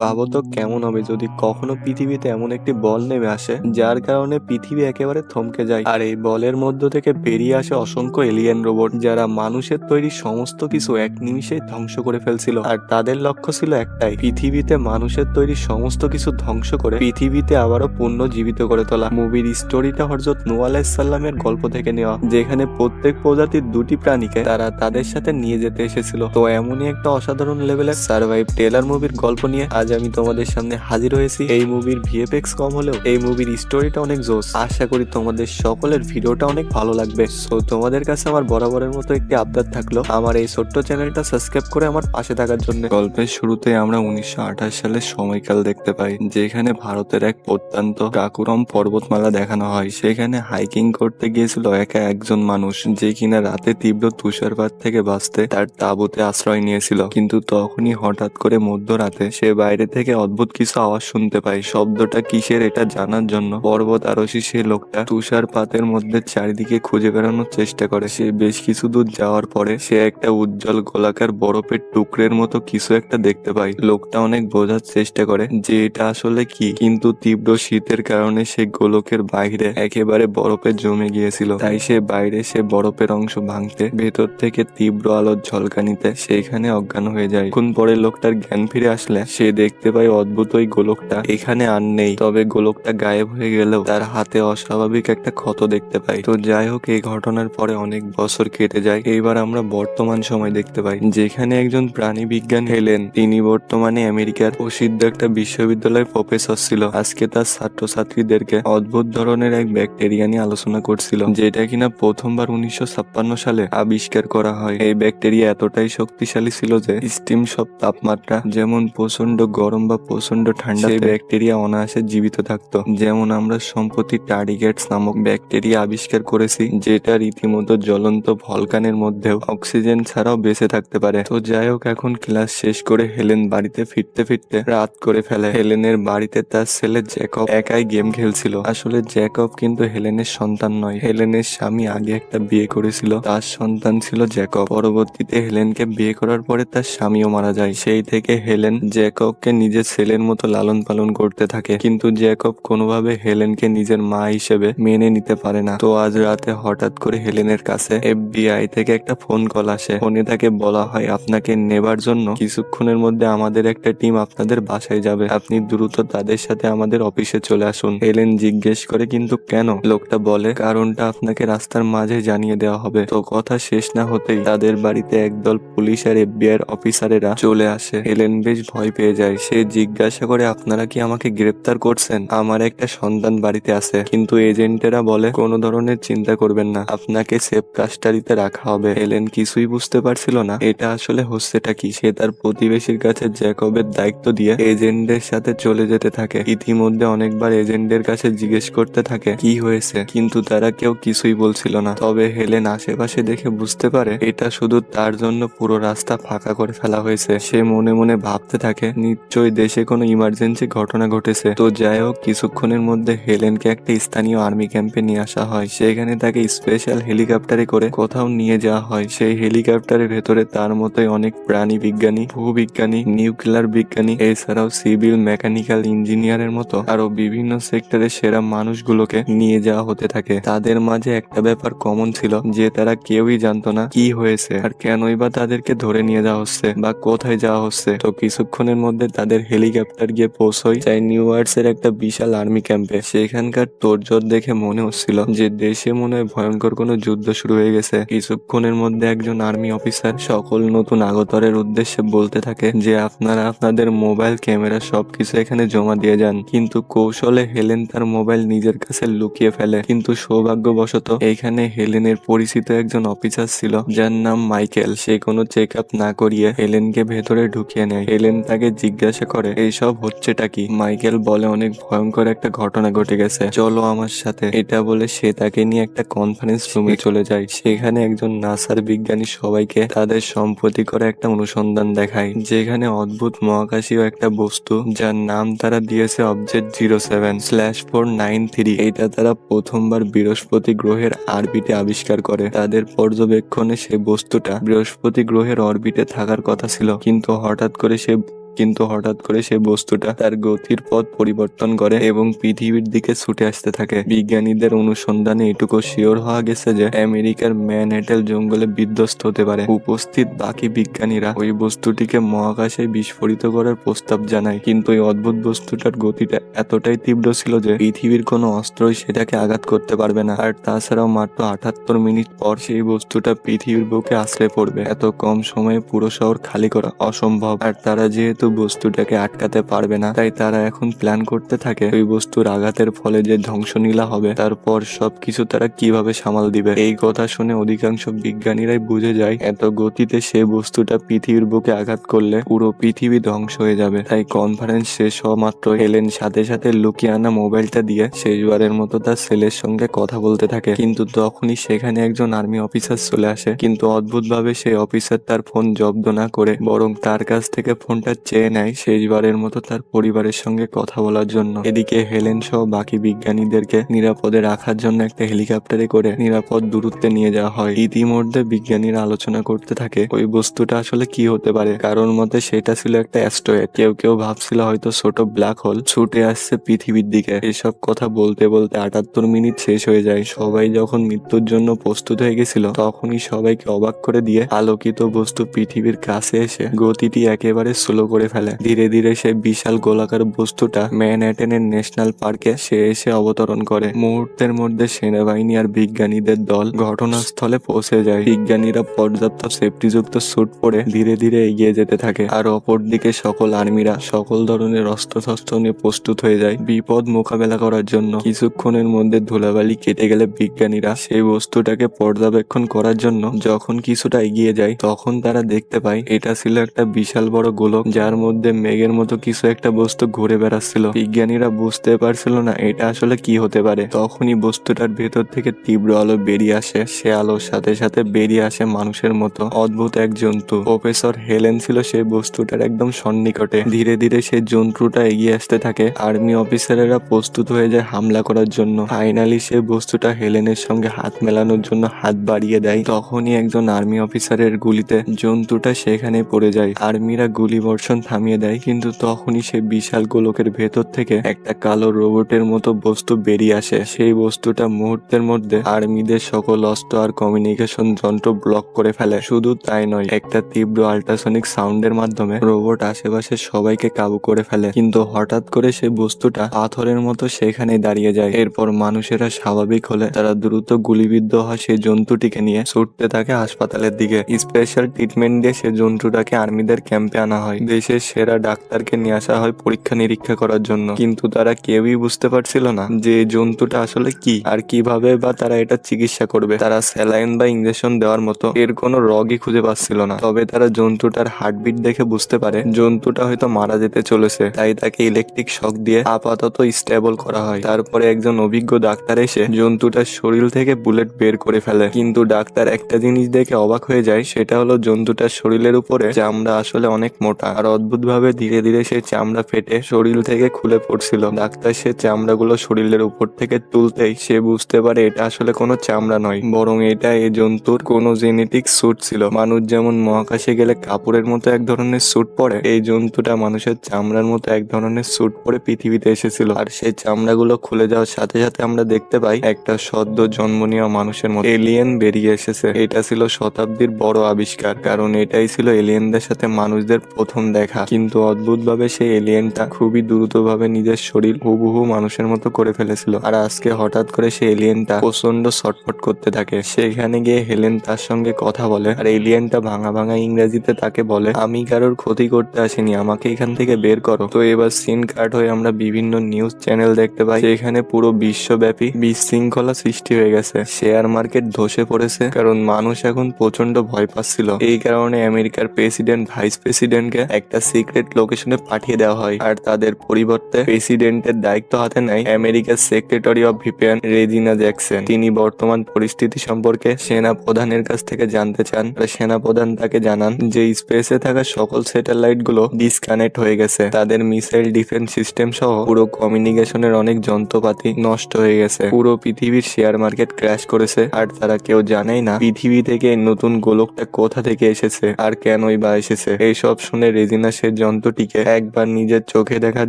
ভাবো তো কেমন হবে যদি কখনো পৃথিবীতে এমন একটি বল নেমে আসে যার কারণে পৃথিবী একেবারে থমকে যায়, আর এই বলের মধ্য থেকে বেরিয়ে আসে অসংখ্য এলিয়েন রোবট যারা মানুষের তৈরি সমস্ত কিছু এক নিমিষেই ধ্বংস করে ফেলছিল। আর তাদের লক্ষ্য ছিল একটাই, পৃথিবীতে মানুষের তৈরি সমস্ত কিছু ধ্বংস করে পৃথিবীতে আবারও পুনর্জীবিত করে তোলা। মুভির স্টোরিটা হযরত নূহ আলাইহিস সালামের গল্প থেকে নেওয়া, যেখানে প্রত্যেক প্রজাতির দুটি প্রাণীকে তারা তাদের সাথে নিয়ে যেতে এসেছিল। তো এমনই একটা অসাধারণ লেভেলের সার্ভাইভ টেলার মুভির গল্প নিয়ে আজ আমি তোমাদের সামনে হাজির হয়েছি। এই মুভির ভিএফএক্স কম হলেও এই মুভির স্টোরিটা অনেক জোস। আশা করি তোমাদের সকলের ভিডিওটা অনেক ভালো লাগবে। সো তোমাদের কাছে আমার বরাবরের মতো একটি আবদার থাকলো, আমার এই ছোট্ট চ্যানেলটা সাবস্ক্রাইব করে আমার পাশে থাকার জন্য। গল্পের শুরুতে আমরা 1928 সালের সময়কাল দেখতে পাই, যেখানে ভারতের এক প্রত্যন্ত কাকুরম পর্বতমালা দেখানো হয়। সেখানে হাইকিং করতে গিয়েছিল একা একজন মানুষ, যে কিনা রাতে তীব্র তুষারপাত থেকে বাঁচতে তার তাঁবুতে আশ্রয় নিয়েছিল। কিন্তু তখনই হঠাৎ করে মধ্যরাতে সে বাইরে থেকে অদ্ভুত কিছু আওয়াজ শুনতে পায়। শব্দটা কিসের এটা জানার জন্য পর্বত আরোহী সে লোকটা তুষারপাতের মধ্যে চারিদিকে খুঁজে বেড়ানোর চেষ্টা করে। সে বেশ কিছু দূর যাওয়ার পরে সে একটা উজ্জ্বল গোলাকার বরফের টুকরের মতো কিছু একটা দেখতে পায়। লোকটা অনেক বোঝার চেষ্টা করে যে এটা আসলে কি, কিন্তু তীব্র শীতের কারণে সে গোলকের বাইরে একেবারে বরফে জমে গিয়েছিল। তাই সে বাইরে সে বরফের অংশ ভাঙতে ভেতর থেকে তীব্র আলোর ঝলকানিতে সেখানে অজ্ঞান হয়ে যায়। কিছুক্ষণ পরে লোকটার জ্ঞান ফিরে আসলে সে দেখতে পায় অদ্ভুত ওই গোলকটা এখানে আর নেই, তবে গোলকটা গায়েব হয়ে গেলেও তার হাতে অস্বাভাবিক একটা ক্ষত দেখতে পাই। তো যাই হোক, এই ঘটনার পরে অনেক বছর কেটে যায়। এইবার আমরা বর্তমান সময় দেখতে পাই, যেখানে একজন প্রাণী বিজ্ঞান হেলেন, তিনি বর্তমানে আমেরিকার প্রসিদ্ধ একটা বিশ্ববিদ্যালয়ের প্রফেসর ছিল। আজকে তার ছাত্রছাত্রীদেরকে অদ্ভুত ধরনের এক ব্যাকটেরিয়া নিয়ে আলোচনা করছিল, যেটা কিনা প্রথমবার 1956 সালে আবিষ্কার করা হয়। এই ব্যাকটেরিয়া এতটাই শক্তিশালী ছিল যে স্টিম সব তাপমাত্রা, যেমন প্রচন্ড গরম বা প্রচন্ড ঠান্ডা, সেই ব্যাকটেরিয়া অনায়াসে জীবিত থাকতো। যেমন আমরা সম্প্রতি টার্ডিগ্রেটস নামক ব্যাকটেরিয়া আবিষ্কার করেছি, যেটা রীতিমতো জ্বলন্ত ভলকানের মধ্যেও অক্সিজেন ছাড়াও বেঁচে থাকতে পারে। তো যাই হোক, এখন ক্লাস শেষ করে হেলেন বাড়িতে ফিরতে ফিরতে রাত করে ফেলে। হেলেনের বাড়িতে তার ছেলে জ্যাকব একাই গেম খেলছিল। আসলে জ্যাকব কিন্তু হেলেনের সন্তান নয়, হেলেনের স্বামী আগে একটা বিয়ে করেছিল, তার সন্তান ছিল জ্যাকব। পরবর্তীতে হেলেনকে বিয়ে করার পরে তার স্বামীও মারা যায়। সেই থেকে হেলেন জ্যাকবকে নিজের ছেলের মতো লালন পালন করতে থাকে, কিন্তু জ্যাকব কোনোভাবে হেলেনকে নিজের মা হিসেবে মেনে নিতে পারে না। তো আজ রাতে হঠাৎ করে হেলেনের কাছে এফবিআই থেকে একটা ফোন কল আসে। ফোনে তাকে বলা হয়, আপনাকে নেবার জন্য কিছুক্ষণের মধ্যে আমাদের একটা টিম আপনাদের বাসায় যাবে, আপনি দ্রুত তাদের সাথে আমাদের অফিসে চলে আসুন। হেলেন জিজ্ঞেস করে, কিন্তু কেন? লোকটা বলে, কারণটা আপনাকে রাস্তার মাঝে জানিয়ে দেওয়া হবে। তো কথা শেষ না হতেই তাদের বাড়িতে একদল পুলিশ আর এফবিআই অফিসারেরা চলে আসে। হেলেন বেশ ভয় পেয়ে যায়। সে জিজ্ঞাসা করে, আপনারা কি আমাকে গ্রেপ্তার করছেন? আমার একটা সন্তান বাড়িতে আছে। কিন্তু এজেন্টেরা বলে, কোনো ধরনের চিন্তা করবেন না, আপনাকে সেফ কাস্টাডিতে রাখা হবে। হেলেন কিছুই বুঝতে পারছিল না এটা আসলে হচ্ছেটা কি। সে তার প্রতিবেশীর কাছে জ্যাকবের দায়িত্ব দিয়ে এজেন্টদের সাথে চলে যেতে থাকে। ইতিমধ্যে অনেকবার এজেন্টদের কাছে জিজ্ঞেস করতে থাকে কি হয়েছে, কিন্তু তারা কেউ কিছুই বলছিল না। তবে হেলেন আশেপাশে দেখে বুঝতে পারে এটা শুধু তার জন্য পুরো রাস্তা ফাঁকা করে ফেলা হয়েছে। সে মনে মনে ভাবতে থাকে, নিশ্চয়ই দেশে কোনো ইমার্জেন্সি ঘটনা ঘটেছে। তো যাই হোক, কিছুক্ষণের মধ্যে হেলেনকে একটা স্থানীয় আর্মি ক্যাম্পে নিয়ে আসা হয়। সেখানে তাকে স্পেশাল হেলিকপ্টারে করে কোথাও নিয়ে যাওয়া হয়। সেই হেলিকপ্টারের ভেতরে তার মতোই অনেক প্রাণী বিজ্ঞানী, ভূবিজ্ঞানী, নিউক্লিয়ার বিজ্ঞানী, এছাড়াও সিভিল, মেকানিক্যাল ইঞ্জিনিয়ারের মতো আরো বিভিন্ন সেক্টরের সেরা মানুষগুলোকে নিয়ে যাওয়া হতে থাকে। তাদের মাঝে একটা ব্যাপার কমন ছিল, যে তারা কেউই জানতো না কি হয়েছে আর কেনই বা তাদেরকে ধরে নিয়ে যাওয়া হচ্ছে বা কোথায় যাওয়া হচ্ছে। তো কিছুক্ষণের মধ্যে তাদের হেলিকপ্টার গিয়ে পৌঁছয় চাই নিউ আর্টসের একটা বিশাল আর্মি ক্যাম্পে। সেখানকার তোড়জোড় দেখে মনে হচ্ছিল যে দেশে মনে হয় ভয়ঙ্কর কোনো যুদ্ধ শুরু হয়ে গেছে। কিছুক্ষণের মধ্যে একজন আর্মি অফিসার সকল নতুন আগতরের উদ্দেশ্যে বলতে থাকে যে আপনারা আপনাদের মোবাইল, ক্যামেরা সবকিছু এখানে জমা দিয়ে যান। কিন্তু কৌশলে হেলেন তার মোবাইল নিজের কাছে লুকিয়ে ফেলে। কিন্তু সৌভাগ্যবশত এইখানে হেলেনের পরিচিত একজন অফিসার ছিল, যার নাম মাইকেল। সে কোনো চেক আপ না করিয়ে হেলেনকে ভেতরে ঢুকিয়ে নেয়। হেলেন তাকে জিজ্ঞাসা করে, এইসব হচ্ছেটা কি? মাইকেল বলে, অনেক ভয়ঙ্কর একটা ঘটনা ঘটে গেছে, চলো আমার সাথে। এটা বলে সে তাকে নিয়ে একটা কনফারেন্স রুমে চলে যায়। সেখানে একজন নাসার বিজ্ঞানী সবাইকে তাদের সম্প্রতি করা একটা অনুসন্ধান দেখায়, যেখানে অদ্ভুত মহাকাশীয় একটা বস্তু, যার নাম তারা দিয়েছে অবজেক্ট 07/493। এটা তারা প্রথমবার বৃহস্পতি গ্রহের অরবিটে আবিষ্কার করে। তাদের পর্যবেক্ষণে সে বস্তুটা বৃহস্পতি গ্রহের অরবিটে থাকার কথা ছিল, কিন্তু হঠাৎ করে সে কিন্তু হঠাৎ করে সেই বস্তুটা তার গতির পথ পরিবর্তন করে এবং পৃথিবীর দিকে ছুটে আসতে থাকে। বিজ্ঞানীদের অনুসন্ধানে এটুকু শিওর হওয়া গেছে যে আমেরিকার ম্যানহাটন জঙ্গলে বিধ্বস্ত হতে পারে। উপস্থিত বাকি বিজ্ঞানীরা ওই বস্তুটিকে মহাকাশে বিস্ফোরিত করার প্রস্তাব জানায়, কিন্তু এই অদ্ভুত বস্তুটার গতিটা এতটাই তীব্র ছিল যে পৃথিবীর কোনো অস্ত্রই সেটাকে আঘাত করতে পারবে না। আর তাছাড়াও মাত্র 78 মিনিট পর সেই বস্তুটা পৃথিবীর বুকে আছড়ে পড়বে। এত কম সময়ে পুরো শহর খালি করা অসম্ভব। আর তারা যেহেতু বস্তুটাকে আটকাতে পারবে না, তাই তারা এখন প্ল্যান করতে থাকে ওই বস্তুর আঘাতের ফলে যে ধ্বংসলীলা হবে তারপর সবকিছু তারা কিভাবে সামাল দিবে। এই কথা শুনে অধিকাংশ বিজ্ঞানীরাই বুঝে যায় এত গতিতে সেই বস্তুটা পৃথিবীর বুকে আঘাত করলে পুরো পৃথিবী ধ্বংস হয়ে যাবে। তাই কনফারেন্স শেষ হওয়া মাত্র হেলেন সাথে সাথে লুকিয়ে আনা মোবাইলটা দিয়ে শেষবারের মতো তার ছেলের সঙ্গে কথা বলতে থাকে। কিন্তু তখনই সেখানে একজন আর্মি অফিসার চলে আসে, কিন্তু অদ্ভুতভাবে সেই অফিসার তার ফোন জব্দ না করে বরং তার কাছ থেকে ফোনটা চেয়ে নেয় শেষবারের মতো তার পরিবারের সঙ্গে কথা বলার জন্য। এদিকে হেলেন সহ বাকি বিজ্ঞানীদেরকে নিরাপদে রাখার জন্য একটা হেলিকপ্টারে করে নিরাপদ দূরত্বে নিয়ে যাওয়া হয়। ইতিমধ্যে বিজ্ঞানীরা আলোচনা করতে থাকে ওই বস্তুটা আসলে কি হতে পারে। কারোর মতে সেটা ছিল একটা অ্যাস্ট্রয়েড, কেউ কেউ ভাবছিল হয়তো ছোট ব্ল্যাক হোল ছুটে আসছে পৃথিবীর দিকে। এসব কথা বলতে বলতে 78 মিনিট শেষ হয়ে যায়। সবাই যখন মৃত্যুর জন্য প্রস্তুত হয়ে গেছিল তখনই সবাইকে অবাক করে দিয়ে আলোকিত বস্তু পৃথিবীর কাছে এসে গতিটি একেবারে স্লো করে ফেলে। ধীরে ধীরে সেই বিশাল গোলাকার বস্তুটা ম্যানহাটনের ন্যাশনাল পার্কে সে এসে অবতরণ করে। মুহূর্তের মধ্যে সেনাবাহিনী আর বিজ্ঞানীদের দল ঘটনাস্থলে পৌঁছে যায়। বিজ্ঞানীরা পর্যাপ্ত সেফটিযুক্ত স্যুট পরে ধীরে ধীরে এগিয়ে যেতে থাকে, আর অপরদিকে সকল আর্মিরা সকল ধরনের অস্ত্রশস্ত্র নিয়ে প্রস্তুত হয়ে যায় বিপদ মোকাবেলা করার জন্য। কিছুক্ষণের মধ্যে ধুলাবালি কেটে গেলে বিজ্ঞানীরা সেই বস্তুটাকে পর্যবেক্ষণ করার জন্য যখন কিছুটা এগিয়ে যায় তখন তারা দেখতে পায় এটা ছিল একটা বিশাল বড় গোলক, যার মধ্যে মেঘের মতো কিছু একটা বস্তু ঘুরে বেড়াচ্ছিল। বিজ্ঞানীরা বুঝতে পারছিল না এটা আসলে কি হতে পারে। তখনই বস্তুটার ভেতর থেকে তীব্র আলো বেরিয়ে আসে। সে আলোর সাথে সাথে বেরিয়ে আসে মানুষের মতো অদ্ভুত এক জন্তু। প্রফেসর হেলেন ছিল সেই বস্তুটার একদম সন্নিকটে। ধীরে ধীরে সেই জন্তুটা এগিয়ে আসতে থাকে। আর্মি অফিসারেরা প্রস্তুত হয়ে যায় হামলা করার জন্য। ফাইনালি সেই বস্তুটা হেলেনের সঙ্গে হাত মেলানোর জন্য হাত বাড়িয়ে দেয়। তখনই একজন আর্মি অফিসারের গুলিতে জন্তুটা সেখানে পড়ে যায়। আর্মিরা গুলি বর্ষণ থামিয়ে দেয়, কিন্তু তখনই সেই বিশাল গোলকের ভেতর থেকে একটা কালো রোবটের মতো বস্তু বেরিয়ে আসে। সেই বস্তুটা মুহূর্তের মধ্যে আর্মিদের সকল অস্ত্র আর কমিউনিকেশন যন্ত্র ব্লক করে ফেলে। শুধু তাই নয়, একটা তীব্র আল্ট্রাসনিক সাউন্ডের মাধ্যমে রোবট আশেপাশে সবাইকে কাবু করে ফেলে। কিন্তু হঠাৎ করে সেই বস্তুটা পাথরের মতো সেখানে দাঁড়িয়ে যায়। এরপর মানুষেরা স্বাভাবিক হলে তারা দ্রুত গুলিবিদ্ধ হয় সেই জন্তুটিকে নিয়ে ছুটতে থাকে হাসপাতালের দিকে। স্পেশাল ট্রিটমেন্ট দিয়ে সেই জন্তুটাকে আর্মিদের ক্যাম্পে আনা হয়। দেশের সেরা ডাক্তারকে নিয়ে আসা হয় পরীক্ষা নিরীক্ষা করার জন্য, কিন্তু তারা কেউই বুঝতে পারছিল না যে এই জন্তুটা আসলে কি আর কিভাবে বা তারা এটা চিকিৎসা করবে। তারা স্যালাইন বা ইঞ্জেকশন দেওয়ার মতো এর কোনো রগই খুঁজে পাচ্ছিল না। তবে তারা জন্তুটার হার্টবিট দেখে বুঝতে পারে জন্তুটা হয়তো মারা যেতে চলেছে, তাই তাকে ইলেকট্রিক শক দিয়ে আপাতত স্টেবল করা হয়। তারপরে একজন অভিজ্ঞ ডাক্তার এসে জন্তুটার শরীর থেকে বুলেট বের করে ফেলে। কিন্তু ডাক্তার একটা জিনিস দেখে অবাক হয়ে যায়, সেটা হলো জন্তুটার শরীরের উপরে চামড়া আসলে অনেক মোটা, আর অদ্ভুতভাবে ধীরে ধীরে সেই চামড়া ফেটে শরীর থেকে খুলে পড়ছিল। ডাক্তার সে চামড়াগুলো শরীরের উপর থেকে তুলতেই সে বুঝতে পারে এটা আসলে কোনো চামড়া নয়, বরং এটা এই জন্তুর কোনো জেনেটিক স্যুট ছিল। মানুষ যেমন মহাকাশে গেলে কাপড়ের মতো এক ধরনের স্যুট পরে, এই জন্তুটা মানুষের চামড়ার মতো এক ধরনের স্যুট পরে পৃথিবীতে এসেছিল। আর সেই চামড়াগুলো খুলে যাওয়ার সাথে সাথে আমরা দেখতে পাই একটা সদ্য জন্ম নেওয়া মানুষের মতো এলিয়েন বেরিয়ে এসেছে। এটা ছিল শতাব্দীর বড় আবিষ্কার, কারণ এটাই ছিল এলিয়েনদের সাথে মানুষদের প্রথম দেখা। কিন্তু অদ্ভুতভাবে সেই এলিয়েনটা খুবই দ্রুতভাবে নিজের শরীর হুবহু মানুষের মতো করে ফেলেছিল। আর আজকে হঠাৎ করে সেই এলিয়েনটা প্রচন্ড ছটফট করতে থাকে। সেখানে গিয়ে হেলেন তার সঙ্গে কথা বলে, আর এলিয়েনটা ভাঙা ভাঙা ইংরেজিতে তাকে বলে, আমি কারোর ক্ষতি করতে আসিনি, আমাকে এখান থেকে বের করো। তো এবার সিন কাট হয়ে আমরা বিভিন্ন নিউজ চ্যানেল দেখতে পাই সেখানে পুরো বিশ্বব্যাপী বিশৃঙ্খলা সৃষ্টি হয়ে গেছে। শেয়ার মার্কেট ধসে পড়েছে, কারণ মানুষ এখন প্রচন্ড ভয় পাচ্ছিল। এই কারণে আমেরিকার প্রেসিডেন্ট ভাইস প্রেসিডেন্টকে একটা সিক্রেট লোকেশনে পাঠিয়ে দেওয়া হয়, আর তাদের পরিবর্তে প্রেসিডেন্টের দায়িত্ব হাতে নেয় আমেরিকার secretary of defence Regina Jackson. তিনি বর্তমান পরিস্থিতি সম্পর্কে সেনা প্রধানের কাছ থেকে জানতে চান। সেনা প্রধান তাকে জানান যে স্পেসে থাকা সকল স্যাটেলাইট গুলো ডিসকানেক্ট হয়ে গেছে, তাদের মিসাইল ডিফেন্স সিস্টেম সহ পুরো কমিউনিকেশনের অনেক যন্ত্রপাতি নষ্ট হয়ে গেছে। পুরো পৃথিবীর শেয়ার মার্কেট ক্র্যাশ করেছে, আর তারা কেউ জানেই না পৃথিবী থেকে নতুন গোলকটা কোথা থেকে এসেছে আর কেনই বা এসেছে। এইসব শুনে রেজিনা রেজিনা সেই জন্তুটিকে একবার নিজের চোখে দেখার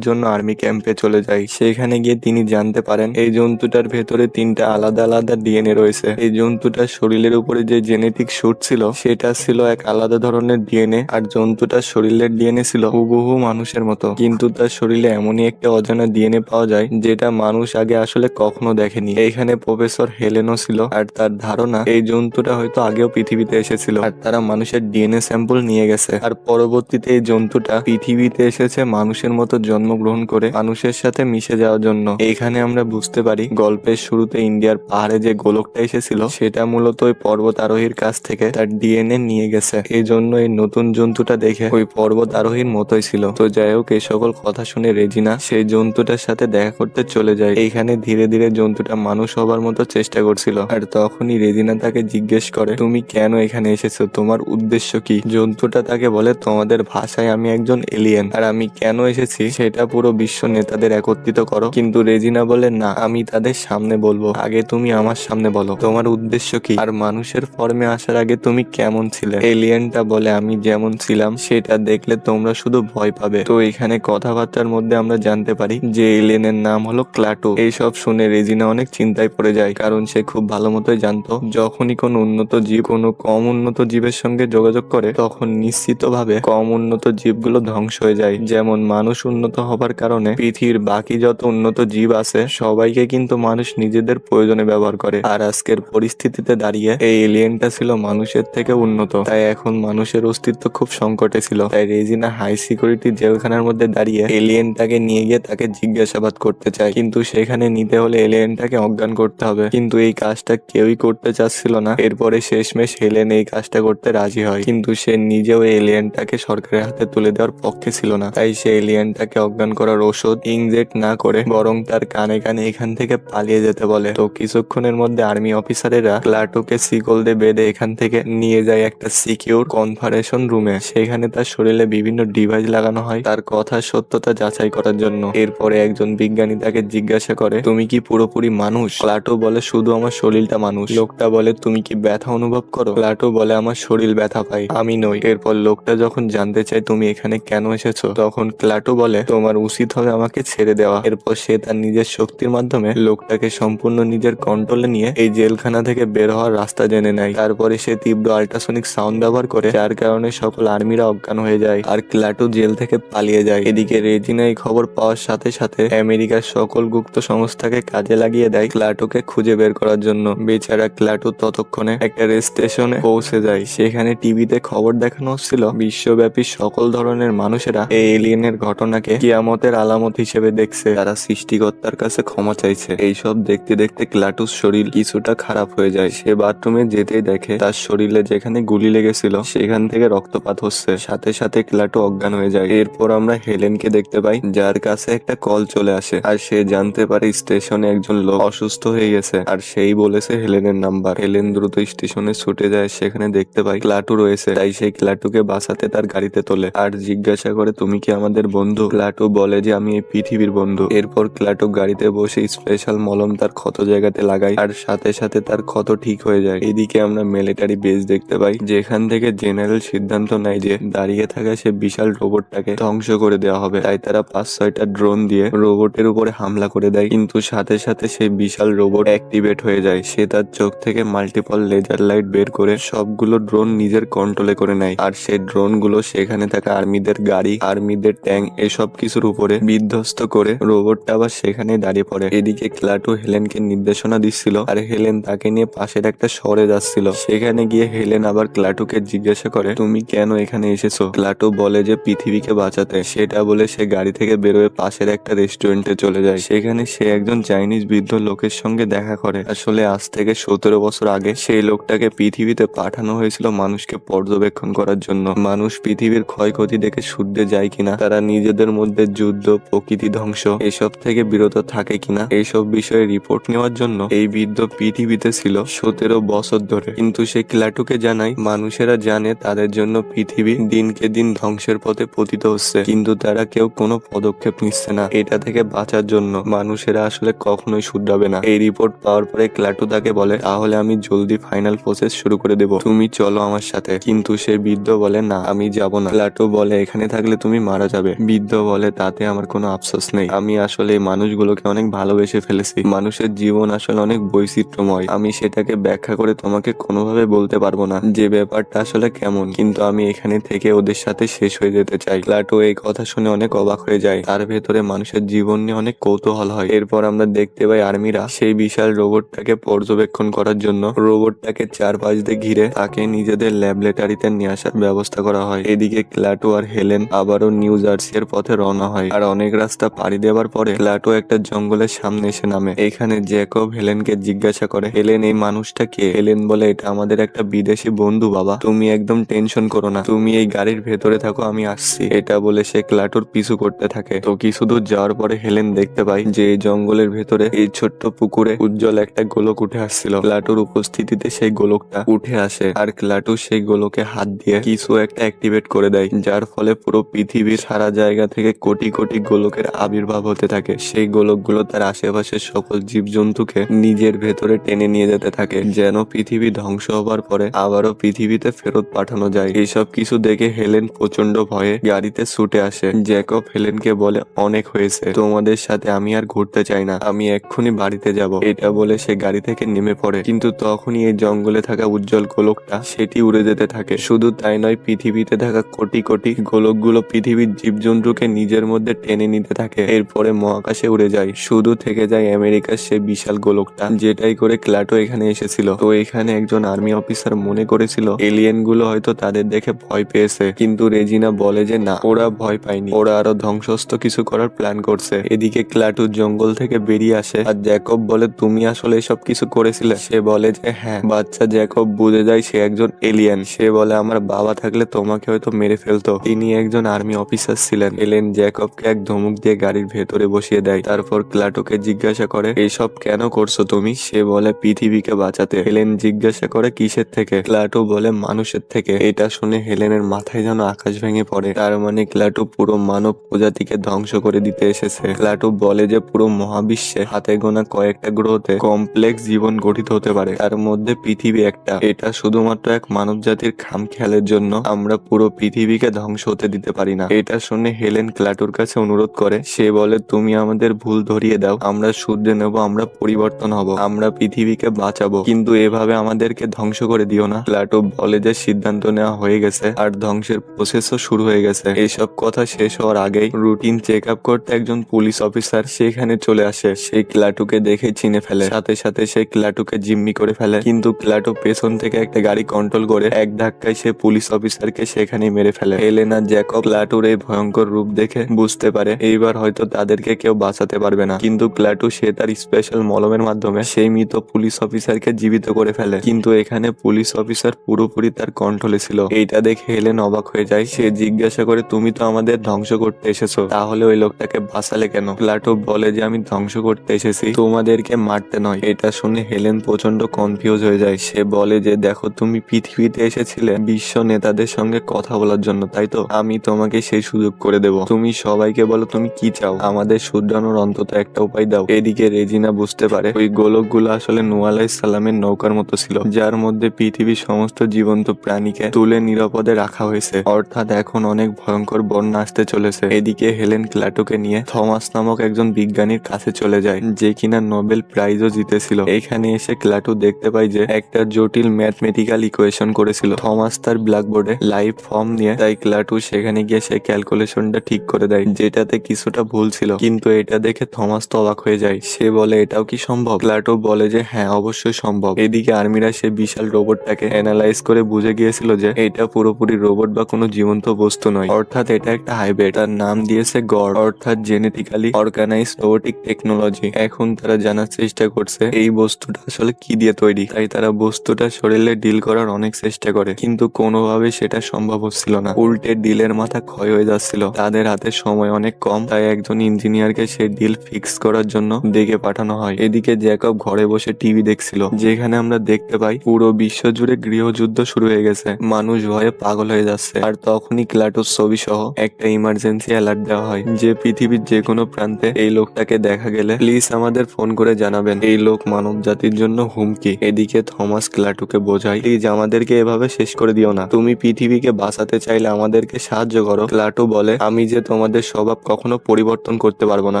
জন্য আর্মি ক্যাম্পে চলে যায়। সেখানে গিয়ে তিনি জানতে পারেন এই জন্তুটার ভেতরে 3টা আলাদা আলাদা ডিএনএ রয়েছে। এই জন্তুটার শরীরের উপরে যে জেনেটিক স্যুট ছিল সেটা ছিল এক আলাদা ধরনের ডিএনএ, আর জন্তুটার শরীরের ডিএনএ ছিল হুবহু মানুষের মতো, কিন্তু তার শরীরে এমনই একটা অজানা ডিএনএ পাওয়া যায় যেটা মানুষ আগে আসলে কখনো দেখেনি। এইখানে প্রফেসর হেলেনও ছিল, আর তার ধারণা এই জন্তুটা হয়তো আগেও পৃথিবীতে এসেছিল আর তারা মানুষের ডিএনএ স্যাম্পল নিয়ে গেছে। আর পরবর্তীতে এই জন্তুটা পৃথিবীতে এসেছে মানুষের মতো জন্মগ্রহণ করে মানুষের সাথে মিশে যাওয়ার জন্য। এইখানে আমরা বুঝতে পারি গল্পের শুরুতে ইন্ডিয়ার পাহাড়ে যে গোলকটা এসেছিল সেটা মূলত ওই পর্বত আরোহীর কাছ থেকে তার ডিএনএ নিয়ে গেছে। এই জন্য এই নতুন জন্তুটা দেখে ওই পর্বত আরোহীর মতোই ছিল। তো যাই হোক, এই সকল কথা শুনে রেজিনা সেই জন্তুটার সাথে দেখা করতে চলে যায়। এইখানে ধীরে ধীরে জন্তুটা মানুষ হবার মতো চেষ্টা করছিল, আর তখনই রেজিনা তাকে জিজ্ঞেস করে তুমি কেন এখানে এসেছো, তোমার উদ্দেশ্য কি? জন্তুটা তাকে বলে তোমাদের ভাষায় আমি একজন এলিয়েন, আর আমি কেন এসেছি সেটা পুরো বিশ্ব নেতাদের একত্রিত করো। কিন্তু রেজিনা বলে না, আমি তাদের সামনে বলবো, আগে তুমি আমার সামনে বলো তোমার উদ্দেশ্য কি, আর মানুষের ফর্মে আসার আগে তুমি কেমন ছিলে? এলিয়েনটা বলে আমি যেমন ছিলাম সেটা দেখলে তোমরা শুধু ভয় পাবে। তো এখানে কথাবার্তার মধ্যে আমরা জানতে পারি যে এলিয়েনের নাম হলো ক্লাটো। এইসব শুনে রেজিনা অনেক চিন্তায় পড়ে যায়, কারণ সে খুব ভালো মতোই জানতো যখনই কোনো উন্নত জীব কোনো কম উন্নত জীবের সঙ্গে যোগাযোগ করে তখন নিশ্চিতভাবে কম উন্নত জীবগুলো ধ্বংস হয়ে যায়। যেমন মানুষ উন্নত হবার কারণে পৃথিবীর বাকি যত উন্নত জীব আছে সবাইকে কিন্তু মানুষ নিজেদের প্রয়োজনে ব্যবহার করে। আর আজকের পরিস্থিতিতে দাঁড়িয়ে এই এলিয়েনটা ছিল মানুষের থেকে উন্নত, তাই এখন মানুষের অস্তিত্ব খুব সংকটে ছিল। তাই রেজিনা হাই সিকিউরিটি জেলখানার মধ্যে দাঁড়িয়ে এলিয়েনটাকে নিয়ে গিয়ে তাকে জিজ্ঞাসাবাদ করতে চায়, কিন্তু সেখানে নিতে হলে এলিয়েনটাকে অজ্ঞান করতে হবে। কিন্তু এই কাজটা কেউই করতে চাচ্ছিল না। এরপরে শেষমেশ হেলেন এই কাজটা করতে রাজি হয়, কিন্তু সে নিজেও এলিয়েনটাকে সরকারের হাতে তুলে দেওয়ার পক্ষে ছিল না। তাই সে এলিয়েনটাকে অজ্ঞান করার ওষুধ ইনজেক্ট না করে বরং তার কানে কানে এখান থেকে পালিয়ে যেতে বলে। তো কিছুক্ষণের মধ্যে আর্মি অফিসারেরা ক্লাটোকে শিকল দিয়ে বেঁধে এখান থেকে নিয়ে যায় একটা সিকিউর কনফারেশন রুমে। সেখানে তার শরীরে বিভিন্ন ডিভাইস লাগানো হয় তার কথার সত্যতা যাচাই করার জন্য। এরপরে একজন বিজ্ঞানী তাকে জিজ্ঞাসা করে তুমি কি পুরোপুরি মানুষ? ক্লাটো বলে শুধু আমার শরীরটা মানুষ। লোকটা বলে তুমি কি ব্যথা অনুভব করো? ক্লাটো বলে আমার শরীর ব্যথা পায়, আমি নই। এরপর লোকটা যখন জানতে চায় তুমি এখানে কেন এসেছো, তখন ক্লাটো বলে তোমার উচিত হবে আমাকে ছেড়ে দেওয়া। এরপর সে তার নিজের শক্তির মাধ্যমে লোকটাকে সম্পূর্ণ নিজের কন্ট্রোলে নিয়ে এই জেলখানা থেকে বের হওয়ার রাস্তা জেনে নেয়। তারপরে সে তীব্র আল্ট্রাসনিক সাউন্ড ব্যবহার করে, যার কারণে সকল আর্মিরা অজ্ঞান হয়ে যায় আর ক্লাটো জেল থেকে পালিয়ে যায়। এদিকে রেজিনা এই খবর পাওয়ার সাথে সাথে আমেরিকার সকল গুপ্ত সংস্থাকে কাজে লাগিয়ে দেয় ক্লাটোকে খুঁজে বের করার জন্য। বেচারা ক্লাটো ততক্ষণে একটা রেল স্টেশনে পৌঁছে যায়। সেখানে টিভিতে খবর দেখানো হচ্ছিল বিশ্বব্যাপী সকল ধরনের মানুষেরা এই এলিয়েনের ঘটনাকে কিয়ামতের আলামত হিসেবে দেখছে, তারা সৃষ্টিকর্তার কাছে ক্ষমা চাইছে। এইসব দেখতে দেখতে ক্লাটোর শরীর কিছুটা খারাপ হয়ে যায়। সে বাথরুমে যেতেই দেখে তার শরীরে যেখানে গুলি লেগেছিল সেখান থেকে রক্তপাত হচ্ছে। সাথে সাথে ক্লাটো অজ্ঞান হয়ে যায়। এরপর আমরা হেলেনকে দেখতে পাই, যার কাছে একটা কল চলে আসে আর সে জানতে পারে স্টেশনে একজন লোক অসুস্থ হয়ে গেছে আর সেই বলেছে হেলেনের নাম্বার। হেলেন দ্রুত স্টেশনে ছুটে যায়, সেখানে দেখতে পাই ক্লাটো রয়েছে। তাই সেই ক্লাটোকে বাঁচাতে তার গাড়িতে তোলে আর জিজ্ঞাসা করে তুমি কি আমাদের বন্ধু? ক্লাটো বলে যে আমি এই পৃথিবীর বন্ধু। এরপর ক্লাটো গাড়িতে বসে স্পেশাল মলম তার ক্ষত জায়গাতে লাগায় আর সাথে সাথে তার ক্ষত ঠিক হয়ে যায়। এদিকে আমরা মিলিটারি বেস দেখতে পাই, যেখান থেকে জেনারেল সিদ্ধান্ত নেয় যে দাঁড়িয়ে থাকা সে বিশাল রোবটটাকে ধ্বংস করে দেওয়া হবে। তাই তারা 5-6টা ড্রোন দিয়ে রোবটের উপরে হামলা করে দেয়, কিন্তু সাথে সাথে সেই বিশাল রোবট অ্যাক্টিভেট হয়ে যায়। সে তার চোখ থেকে মাল্টিপল লেজার লাইট বের করে সবগুলো ড্রোন নিজের কন্ট্রোলে করে নেয় আর সেই ড্রোন গুলো সেখানে থাকা আর্মিদের গাড়ি, আর্মিদের ট্যাঙ্ক এসব কিছুর উপরে বিধ্বস্ত করে রোবটটা আবার সেখানে দাঁড়িয়ে পড়ে। এদিকে ক্লাটো হেলেনকে নির্দেশনা দিচ্ছিল আর হেলেন তাকে নিয়ে পাশের একটা শহরে যাচ্ছিল। সেখানে গিয়ে হেলেন আবার ক্লাটোকে জিজ্ঞাসা করে তুমি কেন এখানে এসেছো? ক্লাটো বলে যে পৃথিবীকে বাঁচাতে। সেটা বলে সে গাড়ি থেকে বেরোয় পাশের একটা রেস্টুরেন্টে চলে যায়। সেখানে সে একজন চাইনিজ বৃদ্ধ লোকের সঙ্গে দেখা করে। আসলে আজ থেকে 17 বছর আগে সেই লোকটাকে পৃথিবীতে পাঠানো হয়েছিল মানুষকে পর্যবেক্ষণ করার জন্য। মানুষ পৃথিবীর ক্ষয়ক্ষতি দেখে শুদ্ধে যায় কিনা, তারা নিজেদের মধ্যে যুদ্ধ, প্রকৃতি ধ্বংস এসব থেকে বিরত থাকে কিনা, এইসব বিষয়ে রিপোর্ট নেওয়ার জন্য এই বৃদ্ধ পৃথিবীতে ছিল 17 বছর ধরে। কিন্তু সে ক্লাটোকে জানায় মানুষেরা জানে তাদের জন্য পৃথিবী দিনকে দিন ধ্বংসের পথে পতিত হচ্ছে, কিন্তু তারা কেউ কোনো পদক্ষেপ নিচ্ছে না এটা থেকে বাঁচার জন্য। মানুষেরা আসলে কখনোই শুধরাবে না। এই রিপোর্ট পাওয়ার পরে ক্লাটো তাকে বলে তাহলে আমি জলদি ফাইনাল প্রসেস শুরু করে দেব, তুমি চলো আমার সাথে। কিন্তু সে বৃদ্ধ বলে না, আমি যাব না। ক্লাটো ক্লাটো বলে এখানে থাকলে তুমি মারা যাবে। বৃদ্ধ বলে তাতে আমার কোনো আফসোস নেই, আমি আসলে এই মানুষগুলোকে অনেক ভালোবেসে ফেলেছি। মানুষের জীবন আসলে অনেক বৈচিত্র্যময়, আমি সেটাকে ব্যাখ্যা করে তোমাকে কোনোভাবে বলতে পারবো না যে ব্যাপারটা আসলে কেমন, কিন্তু আমি এখানে থেকে ওদের সাথে শেষ হয়ে যেতে চাই। ক্লাটো এই কথা শুনে অনেক অবাক হয়ে যায়, তার ভেতরে মানুষের জীবন নিয়ে অনেক কৌতূহল হয়। এরপর আমরা দেখতে পাই আর্মিরা সেই বিশাল রোবটটাকে পর্যবেক্ষণ করার জন্য রোবটটাকে চারপাশ দিয়ে ঘিরে তাকে নিজেদের ল্যাবরেটরিতে নিয়ে আসার ব্যবস্থা করা হয়। এদিকে ক্লাটো আর হেলেন আবারও নিউ জার্সি এর পথে রওনা হয়, আর অনেক রাস্তা পাড়ি দেওয়ার পরে ক্লাটো একটা জঙ্গলের সামনে এসে নামে। এখানে জ্যাকব হেলেনকে জিজ্ঞাসা করে, হেলেন এই মানুষটা কে? হেলেন বলে এটা আমাদের একটা বিদেশি বন্ধু বাবা, তুমি একদম টেনশন করো না, তুমি এই গাড়ির ভেতরে থাকো, আমি আসছি। এটা বলে সে ক্লাটোর পিছু করতে থাকে। তো কিছু দূর যাওয়ার পরে হেলেন দেখতে পায় যে এই জঙ্গলের ভেতরে এই ছোট্ট পুকুরে উজ্জ্বল একটা গোলক উঠে আসছিল। ক্লাটোর উপস্থিতিতে সেই গোলকটা উঠে আসে, আর ক্লাটো সেই গোলকে হাত দিয়ে কিছু একটা অ্যাক্টিভেট করে দেয়, যার ফলে পুরো পৃথিবীর সারা জায়গা থেকে কোটি কোটি গোলকের আবির্ভাব হতে থাকে। সেই গোলকগুলো তার আশেপাশের সকল জীবজন্তুকে নিজের ভেতরে টেনে নিয়ে যেতে থাকে, যেন পৃথিবী ধ্বংস হবার পরে আবারও পৃথিবীতে ফেরত পাঠানো যায়। এইসব কিছু দেখে হেলেন প্রচন্ড ভয়ে গাড়িতে ছুটে আসে। জ্যাকব হেলেনকে বলে, অনেক হয়েছে, তোমাদের সাথে আমি আর ঘুরতে চাই না, আমি এক্ষুনি বাড়িতে যাব। এটা বলে সে গাড়ি থেকে নেমে পড়ে, কিন্তু তখনই এই জঙ্গলে থাকা উজ্জ্বল গোলকটা সেটি উড়ে যেতে থাকে। শুধু তাই নয়, পৃথিবীতে থাকা কোটি কোটি গোলকগুলো পৃথিবীর জীবজন্তুকে নিজের মধ্যে টেনে নিতে থাকে। এরপরে মহাকাশে উড়ে যায়, শুধু থেকে যায় আমেরিকার সেই বিশাল গোলকটা, যেটাই করে ক্লাটো এখানে এসেছিল। তো এখানে একজন আর্মি অফিসার মনে করেছিল এলিয়েন গুলো হয়তো তাদের দেখে ভয় পেয়েছে, কিন্তু রেজিনা বলে যে না, ওরা ভয় পায়নি, ওরা আরো ধ্বংসস্ত কিছু করার প্ল্যান করছে। এদিকে ক্লাটো জঙ্গল থেকে বেরিয়ে আসে, আর জ্যাকব বলে, তুমি আসলে এসব কিছু করেছিলে? সে বলে যে হ্যাঁ। বাচ্চা জ্যাকব বুঝে যায় সে একজন এলিয়েন। সে বলে, আমার বাবা থাকলে তোমাকে হয়তো মেরে ফেলতো, তিনি একজন আর্মি অফিসার ছিলেন। এলেন জ্যাকবকে এক ধমক দিয়ে গাড়ির ভেতরে বসিয়ে দেয়। তারপর ক্লাটোকে জিজ্ঞাসা করে, এইসব কেন করছো তুমি? সে বলে, পৃথিবীকে বাঁচাতে। হেলেন জিজ্ঞাসা করে, কিসের থেকে? ক্লাটো বলে, মানুষের থেকে। এটা শুনে হেলেনের মাথায় যেন আকাশ ভেঙে পড়ে, তার মানে ক্লাটো পুরো মানব প্রজাতিকে ধ্বংস করে দিতে এসেছে। ক্লাটো বলে যে পুরো মহাবিশ্বে হাতে গোনা কয়েকটা গ্রহতে কমপ্লেক্স জীবন গঠিত হতে পারে, তার মধ্যে পৃথিবী একটা। এটা শুধুমাত্র এক মানব জাতির খামখেয়ালের জন্য আমরা পুরো পৃথিবীকে ধ্বংস হতে দিতে পারি না। এটা শুনে হেলেন ক্লাটোর কাছে অনুরোধ করে, সে বলে, তুমি আমাদের ভুল ধরিয়ে দাও, আমরা শুধরে নেব, আমরা পরিবর্তন হব, আমরা পৃথিবীকে বাঁচাবো, কিন্তু এভাবে আমাদেরকে ধ্বংস করে দিও না। ক্লাটো বলে যে সিদ্ধান্ত নেওয়া হয়ে গেছে, আর ধ্বংসের প্রসেসও শুরু হয়ে গেছে। এইসব কথা শেষ হওয়ার আগেই রুটিন চেক আপ করতে একজন পুলিশ অফিসার সেখানে চলে আসে। সেই ক্লাটোকে দেখে চিনে ফেলে, সাথে সাথে সে ক্লাটোকে জিম্মি করে ফেলে, কিন্তু ক্লাটো পেছন থেকে একটা গাড়ি কন্ট্রোল করে এক ধাক্কায় সে পুলিশ অফিসারকে সেখানে মেরে ফেলে। হেলেনা জ্যাকব ক্লাটোর এই ভয়ঙ্কর রূপ দেখে বুঝতে পারে এইবার হয়তো তাদেরকে কেউ বাঁচাতে পারবে না, কিন্তু ক্লাটো সে তার স্পেশাল মলমের মাধ্যমে সেই মৃত পুলিশ অফিসারকে জীবিত করে ফেলে। কিন্তু এখানে পুলিশ অফিসার পুরোপুরি তার কন্ট্রোলে ছিল। এইটা দেখে হেলেন অবাক হয়ে যায়। সে জিজ্ঞাসা করে, তুমি তো আমাদের ধ্বংস করতে এসেছো, তাহলে ওই লোকটাকে বাঁচালে কেন? ক্লাটো বলে যে আমি ধ্বংস করতে এসেছি, তোমাদেরকে মারতে নয়। এটা শুনে হেলেন প্রচন্ড কনফিউজ হয়ে যায়। সে বলে যে দেখো, তুমি পৃথিবীতে এসেছিলে বিশ্ব নেতাদের সঙ্গে কথা বলার জন্য, তাই তো? আমি তোমাকে সেই সুযোগ করে দেব, তুমি সবাইকে বলো তুমি কি চাও, আমাদের শুধরানোর অন্তত একটা উপায় দাও। এদিকে রেজিনা বুঝতে পারে ওই গোলকগুলো আসলে নূহ আলাইহিস সালামের নৌকার মতো ছিল, যার মধ্যে পৃথিবীর সমস্ত জীবন্ত প্রাণীকে তুলে নিরাপদে রাখা হয়েছে, অর্থাৎ এখন অনেক ভয়ঙ্কর বন্যা আসতে চলেছে। এদিকে হেলেন ক্লাটোকে নিয়ে থমাস নামক একজন বিজ্ঞানীর কাছে চলে যায়, যে কিনা নোবেল প্রাইজও জিতেছিল। এখানে এসে ক্লাটো দেখতে পায় যে একটা জটিল ম্যাথমেটিক্যাল ইকুয়েশন করেছিল থমাস তার ব্ল্যাকবোর্ডে লাইভ ফর্ম নিয়ে। তাই ক্লাটো সেখানে গিয়ে সেই ক্যালকুলেশনটা ঠিক করে দেয়, যেটাতে কিছুটা ভুল ছিল, কিন্তু এটা দেখে থমাস তো অবাক হয়ে যায়। সে বলে, এটাও কি সম্ভব? ক্লাটো বলে যে হ্যাঁ, অবশ্যই সম্ভব। এদিকে আর্মিরা সেই বিশাল রোবটটাকে অ্যানালাইজ করে বুঝে গিয়েছিল যে এটা পুরোপুরি রোবট বা কোনো জীবন্ত বস্তু নয়, অর্থাৎ এটা একটা হাইব্রিড। তার নাম দিয়েছে গড, অর্থাৎ জেনেটিক্যালি অর্গানাইজড রোবোটিক টেকনোলজি। এখন তারা জানার চেষ্টা করছে এই বস্তুটা আসলে কি দিয়ে তৈরি। তাই তারা বস্তুটা শরীরে ডিল করার অনেক চেষ্টা করে, কিন্তু কোনোভাবে সেটা সম্ভব হচ্ছিল না। উল্টে ডিলের মাথা ক্ষয় হয়ে যাচ্ছিল। তাদের হাতে সময় অনেক কম, তাই একজন ইঞ্জিনিয়ারকে সেই ডিল ফিক্স করার জন্য ডেকে পাঠানো হয়। এদিকে জ্যাকব ঘরে বসে টিভি দেখছিল, যেখানে আমরা দেখতে পাই পুরো বিশ্ব জুড়ে গৃহযুদ্ধ শুরু হয়ে গেছে, মানুষ ভয়ে পাগল হয়ে যাচ্ছে। আর তখনই ক্লাটোর ছবি সহ একটা ইমার্জেন্সি অ্যালার্ট দেওয়া হয় যে পৃথিবীর যে কোনো প্রান্তে এই লোকটাকে দেখা গেলে প্লিজ আমাদের ফোন করে জানাবেন, এই লোক মানব জাতির জন্য হুমকি। এদিকে থমাস ক্লাটোকে বোঝায়, প্লিজ আমাদেরকে এভাবে শেষ করে দিও না, তুমি পৃথিবীকে বাঁচাতে চাইলে আমাদেরকে সাহায্য করো। ক্লাটু বলে, আমি যে তোমাদের স্বভাব কখনো পরিবর্তন করতে পারবো না,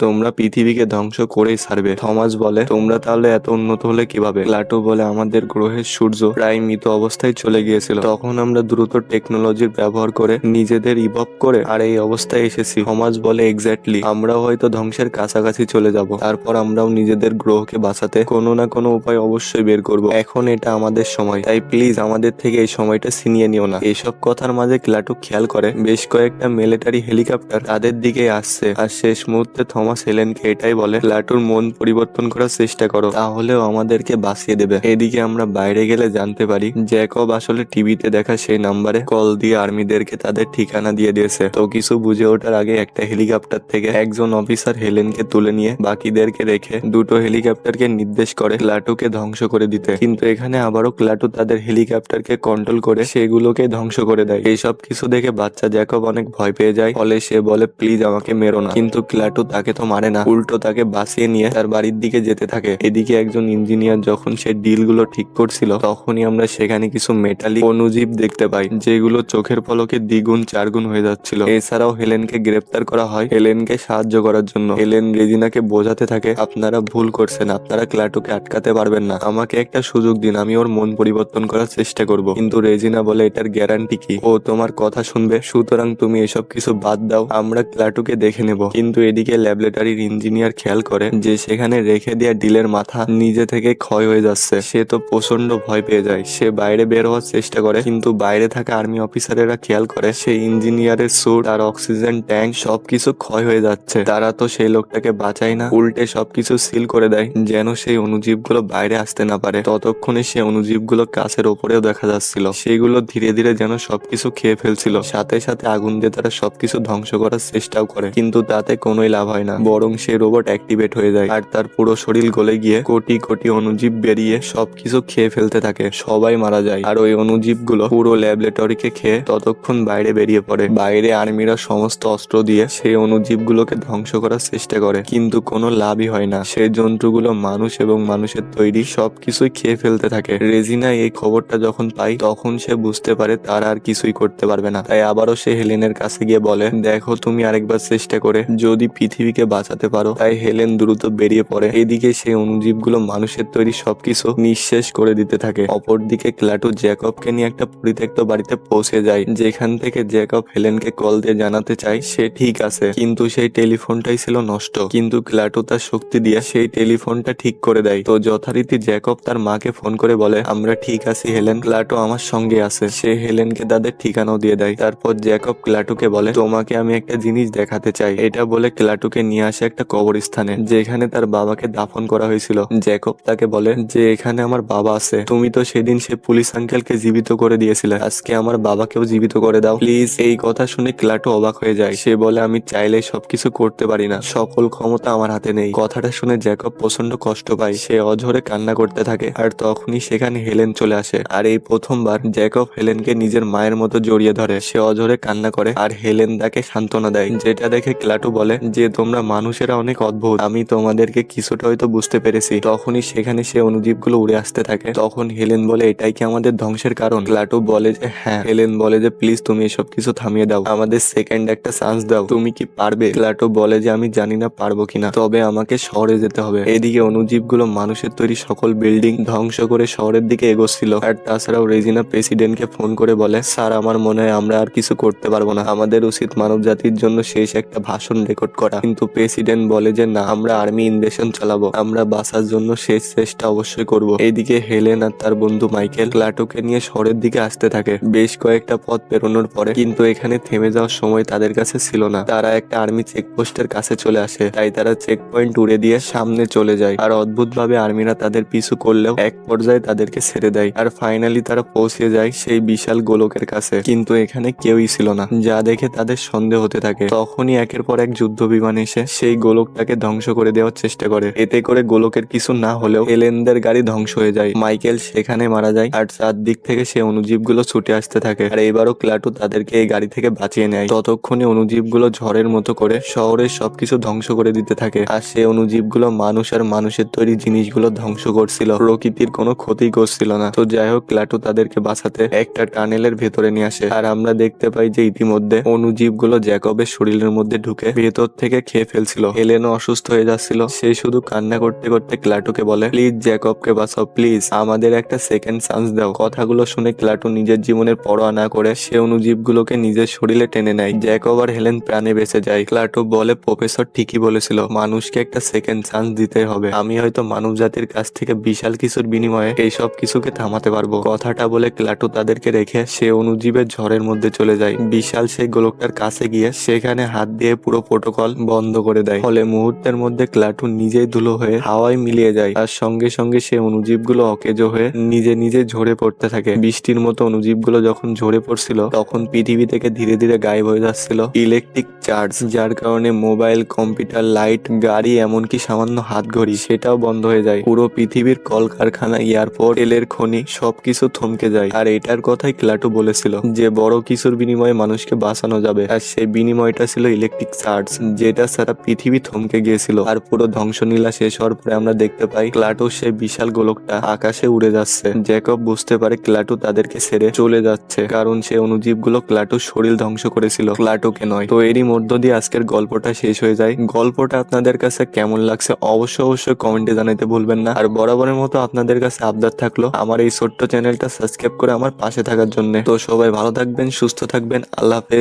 তোমরা পৃথিবীকে ধ্বংস করেই ছাড়বে। থমাস বলে, তোমরা তাহলে এত উন্নত হলে কিভাবে? ক্লাটু বলে, আমাদের গ্রহের সূর্য প্রায় মৃত অবস্থায় চলে গিয়েছিল, তখন আমরা দ্রুত টেকনোলজির ব্যবহার করে নিজেদের ইভলভ করে আর এই অবস্থায় এসেছি। থমাস বলে, এক্স্যাক্টলি, আমরাও হয়তো ধ্বংসের কাছাকাছি চলে যাব, তারপর আমরাও নিজেদের গ্রহকে বাঁচাতে কোনো না কোনো উপায় অবশ্যই বের করব। এখন এটা আমাদের সময়, তাই প্লিজ আমাদের থেকে এই সময়টা ছিনিয়ে নিও না। এসব কথার মাঝে ক্লাটু খেয়াল করে বেশ কয়েকটা মিলিটারি হেলিকপ্টার তাদের দিকে আসছে, আর শেষ মুহূর্তে থমাস হেলেনকে এটাই বলে, ক্লাটুর মন পরিবর্তন করার চেষ্টা করো, তাহলেও আমাদেরকে বাঁচিয়ে দেবে। এদিকে আমরা বাইরে গেলে জানতে পারি জ্যাকব আসলে টিভিতে দেখা সেই নাম্বারে কল দিয়ে আর্মিদেরকে তাদের ঠিকানা দিয়ে দিয়েছে। তো কিছু বুঝে ওঠার আগে একটা হেলিকপ্টার থেকে একজন অফিসার হেলেনকে তুলে নিয়ে বাকিদেরকে রেখে দুটো হেলিকপ্টারকে নির্দেশ করে ক্লাটুকে ধ্বংস করে দিতে। কিন্তু এখানে আবারও ক্লাটু তাদের হেলিকপ্টারকে কন্ট্রোল করে সেগুলোকে ধ্বংস করে দেয়। এইসব কিছু দেখে বাচ্চা জ্যাকব অনেক ভয় পেয়ে যায়, ফলে সে বলে, প্লিজ আমাকে মেরো না। কিন্তু ক্লাটু তাকে তো মারে না, উল্টো তাকে বাঁচিয়ে নিয়ে তার বাড়ির দিকে যেতে থাকে। এদিকে একজন ইঞ্জিনিয়ার যখন সে ডিলগুলো ঠিক করছিল, তখনই আমরা সেখানে কিছু মেটালিক অণুজীব দেখতে পাই, যেগুলো চোখের পলকে দ্বিগুণ চারগুণ হয়ে যাচ্ছিল। এছাড়াও হেলেনকে গ্রেপ্তার করা হয় হেলেনকে সাহায্য করার জন্য। হেলেন রেজিনাকে বোঝাতে থাকে, আপনারা ভুল করছেন, আপনারা ক্লাটুকে আটকাতে পারবেন না, আমাকে একটা সুযোগ দিন, আমি ওর মন পরিবর্তন করার চেষ্টা করব। কিন্তু রেজিনা বলে, এটার গ্যারান্টি কি ও তোমার কথা শুনবে? সুতরাং তুমি এসব কিছু বাদ দাও, আমরা ক্লাটুকে দেখে নেব। কিন্তু এদিকে ল্যাবরেটরির ইঞ্জিনিয়ার খেয়াল করে যে সেখানে রেখে দেওয়া ডিলের মাথা নিজে থেকে ক্ষয় হয়ে যাচ্ছে। সে তো প্রচন্ড ভয় পেয়ে যায়, সে বাইরে বের হওয়ার চেষ্টা করে, কিন্তু বাইরে থাকা আর্মি অফিসারেরা খেয়াল করে সেই ইঞ্জিনিয়ারের স্যুট আর অক্সিজেন ট্যাঙ্ক সবকিছু ক্ষয় হয়ে যাচ্ছে। তারা তো সেই লোকটাকে বাঁচায় না, উল্টে সবকিছু সিল করে দেয় যেন সেই অণুজীবগুলো বাইরে আসতে না পারে। ততক্ষণে সেই অণুজীবগুলো গাছের ওপরেও দেখা যাচ্ছিল, সেগুলো ধীরে ধীরে যেন সবকিছু খেয়ে ফেলছিল। সাথে সাথে আগুন দিয়ে তারা সবকিছু ধ্বংস করার চেষ্টাও করে, কিন্তু তাতে কোনোই লাভ হয় না, বরং সেই রোবট অ্যাক্টিভেট হয়ে যায় আর তার পুরো শরীর গলে গিয়ে কোটি কোটি অণুজীব বেরিয়ে সবকিছু খেয়ে ফেলতে থাকে। সবাই মারা যায় আর ওই অণুজীবগুলো পুরো ল্যাবরেটরিকে খেয়ে ততক্ষণ বাইরে বেরিয়ে পড়ে। বাইরে আর্মিরা সমস্ত অস্ত্র দিয়ে সেই অণুজীবগুলোকে ধ্বংস করার চেষ্টা করে, কিন্তু কোনো লাভই হয় না। সেই জন্তুগুলো মানুষ এবং মানুষের তৈরি সবকিছুই খেয়ে ফেলতে থাকে। রেজিনা এই খবরটা যখন পায়, তখন সে বুঝতে পারে তার আর কিছুই করতে পারবে না। তাই আবারও সে হেলেনের কাছে গিয়ে বলে, দেখো তুমি আরেকবার চেষ্টা করে যদি পৃথিবীকে বাঁচাতে পারো। তাই হেলেন দ্রুত বেরিয়ে পড়ে। এদিকে সেই অণুজীবগুলো মানুষের তৈরি সবকিছু নিঃশেষ করে দিতে থাকে। অপরদিকে ক্লাটু জ্যাকবকে নিয়ে একটা পরিত্যক্ত বাড়িতে পৌঁছে যায়, যেখান থেকে জ্যাকব হেলেনকে কল দিয়ে জানাতে চায় সে ঠিক আছে, কিন্তু সেই টেলিফোনটাই ছিল নষ্ট। কিন্তু ক্লাটু তার শক্তি দিয়ে সেই টেলিফোনটা ঠিক করে দেয়। তো যথারীতি জ্যাকব তার মাকে ফোন করে বলে, আমরা ঠিক আছি হেলেন, ক্লাটু আমার সঙ্গে আছে। সে হেলেনকে তাদের ঠিকানাও দিয়ে দেয়। তারপর জ্যাকব ক্লাটুকে বলে, তোমাকে আমি একটা জিনিস দেখাতে চাই। এটা বলে ক্লাটুকে নিয়ে আসে একটা কবরস্থানে, যেখানে তার বাবাকে দাফন করা হয়েছিল। জ্যাকব তাকে বলে যে এখানে আমার বাবা আছে, তুমি তো সেদিন সে পুলিশ আঙ্কেলকে জীবিত করে দিয়েছিলে, আজকে আমার বাবাকেও জীবিত করে দাও প্লিজ। এই কথা শুনে ক্লাটু অবাক হয়ে যায়। সে বলে, আমি চাইলে সবকিছু করতে পারি না, সকল ক্ষমতা আমার হাতে নেই। কথাটা শুনে জ্যাকব প্রচন্ড কষ্ট পায়, সে অঝরে কান্না করতে থাকে। আর তখনই সেখানে হেলেন চলে আসে, আর এই প্রথমবার জ্যাকব হেলেনকে নিজের মায়ের মতো জড়িয়ে ধরে। সে অঝরে কান্না করে আর হেলেন তাকে সান্ত্বনা দেয়, যেটা দেখে ক্লাটু বলে যে তোমরা মানুষেরা অনেক অদ্ভুত, আমি তোমাদেরকে কিছুটা হয়তো বুঝতে পেরেছি। তখনই সেখানে সে অণুজীবগুলো উড়ে আসতে থাকে। তখন হেলেন বলে, এটাই কি আমাদের ধ্বংসের কারণ? ক্লাটু বলে যে হ্যাঁ। হেলেন বলে যে প্লিজ তুমি এসব কিছু থামিয়ে দাও, আমাদের সেকেন্ড একটা চান্স দাও, তুমি কি পারবে? ক্লাটু বলে যে আমি জানি না পারবো কিনা, তবে আমাকে শহরে যেতে হবে। এদিকে অণুজীবগুলো মানুষের তৈরি সকল বিল্ডিং ধ্বংস করে শহরের দিকে এগোচ্ছিল। আর তাছাড়াও রেজিনা প্রেসিডেন্টকে ফোন করে বলে, স্যার আমার মনে হয় আমরা আর কিছু করতে পারবো না, আমাদের উচিত মানব জাতির জন্য শেষ একটা ভাষণ রেকর্ড করা। কিন্তু প্রেসিডেন্ট বলে যে না, আমরা আর্মি ইনভেশন চালাবো, আমরা বাঁচার জন্য শেষ চেষ্টা অবশ্যই করব। এইদিকে হেলেন আর তার বন্ধু মাইকেল ক্লাটুকে নিয়ে শহরের দিকে আসতে থাকে। বেশ কয়েকটা পথ পেরোনোর পরে কিন্তু এখানে থেমে যাওয়ার সময় তাদের কাছে ছিল না। তারা একটা আর্মি চেকপোস্টের কাছে চলে আসে, তাই তারা চেক পয়েন্ট উড়ে দিয়ে সামনে চলে যায়। আর অদ্ভুত ভাবে আর্মিরা তাদের পিছু করলেও এক পর্যায়ে তাদেরকে ছেড়ে দেয়। আর ফাইনালি তারা পৌঁছে যায় সেই বিশাল গোলকের কাছে, কিন্তু এখানে কেউই ছিল না, যা দেখে তাদের সন্দেহ হতে থাকে। তখনই একের পর এক যুদ্ধ বিমান এসে সেই গোলকটাকে ধ্বংস করে দেওয়ার চেষ্টা করে। এতে করে গোলকের কিছু না হলেও হেলেনদের গাড়ি ধ্বংস হয়ে যায়, মাইকেল সেখানে মারা যায়, আর চারদিক থেকে সে অণুজীবগুলো ছুটে আসতে থাকে। আর এবারও ক্লাটু তাদেরকে এই গাড়ি থেকে বাঁচিয়ে নেয়। ততক্ষণে অণুজীবগুলো ঝড়ের মতো করে শহরের সবকিছু ধ্বংস করে দিতে থাকে। আর সে অণুজীবগুলো মানুষ আর মানুষের তৈরি জিনিসগুলো ধ্বংস করছিল, প্রকৃতির কোনো ক্ষতি করছিল না। তো যাই হোক, ক্লাটু তাদেরকে বাঁচাতে একটা টানেলের ভেতরে নিয়ে আসে। আর আমরা দেখতে পাই যে ইতিমধ্যে অণুজীবগুলো জ্যাকবের শরীরের মধ্যে ঢুকে ভেতর থেকে খেয়ে ফেলছিল। হেলেনও অসুস্থ হয়ে যাচ্ছিল। সে শুধু কান্না করতে করতে ক্লাটুকে বলে, প্লিজ জ্যাকবকে বাঁচাও, প্লিজ আমাদের একটা সেকেন্ড চান্স দাও। কথাগুলো শুনে ক্লাটু নিজের জীবনের পরোয়া না করে সে অণুজীবগুলোকে নিজের শরীরে টেনে নেয়। জ্যাকব আর হেলেন প্রাণে বেঁচে যায়। ক্লাটু বলে, প্রফেসর ঠিকই বলেছিল, মানুষকে একটা সেকেন্ড চান্স দিতে হবে। আমি হয়তো মানব জাতির কাছ থেকে বিশাল কিছুর বিনিময়ে এইসব কিছুকে থামাতে পারবো। কথাটা বলে ক্লাটু তাদেরকে রেখে সে অণুজীবের ঝড়ের মধ্যে চলে যায়। বিশাল সেই গোলকটার কাছে গিয়ে সেখানে হাত দিয়ে পুরো প্রোটোকল বন্ধ করে দেয়। ফলে মুহূর্তের মধ্যে ক্লাটু নিজেই ধুলো হয়ে হাওয়ায় মিলিয়ে যায়। আর সঙ্গে সঙ্গে সে অণুজীবগুলো অকেজো হয়ে নিজে নিজে ঝরে পড়তে থাকে। বৃষ্টির মতো অণুজীবগুলো যখন ঝরে পড়ছিল তখন পৃথিবী থেকে ধীরে ধীরে গায়েব হয়ে যাচ্ছিল ইলেকট্রিক চার্জ, যার কারণে মোবাইল, কম্পিউটার, লাইট, গাড়ি, এমনকি সামান্য হাত ঘড়ি সেটাও বন্ধ হয়ে যায়। পুরো পৃথিবীর কলকারখানা, এয়ারপোর্ট, তেলের খনি সবকিছু থমকে যায়। আর এটার কথাই ক্লাটু বলেছিল যে বড় কিছুর বিনিময়ে মানুষকে বাঁচানো যাবে। আর সেই বিনিময়টা ছিল ইলেকট্রিক চার্জ, যেটা সারা পৃথিবী থমকে গিয়েছিল। আর পুরো ধ্বংসলীলা শেষ হওয়ার পরে আমরা দেখতে পাই ক্লাটু সেই বিশাল গোলকটা আকাশে উড়ে যাচ্ছে। জ্যাকব বুঝতে পারে ক্লাটু তাদেরকে ছেড়ে চলে যাচ্ছে, কারণ সে অণুজীবগুলো ক্লাটুর শরীর ধ্বংস করেছিল, ক্লাটুকে নয়। তো এরই মধ্য দিয়ে আজকের গল্পটা শেষ হয়ে যায়। গল্পটা আপনাদের কাছে কেমন লাগছে অবশ্যই কমেন্টে জানাতে ভুলবেন না। আর বরাবরের মতো আপনাদের কাছে আবদার থাকলো আমার এই ছোট্ট চ্যানেলটা সাবস্ক্রাইব করে আমার পাশে থাকার জন্য। তো সবাই ভালো থাকবেন, সুস্থ থাকবেন, আল্লাহ হাফেজ।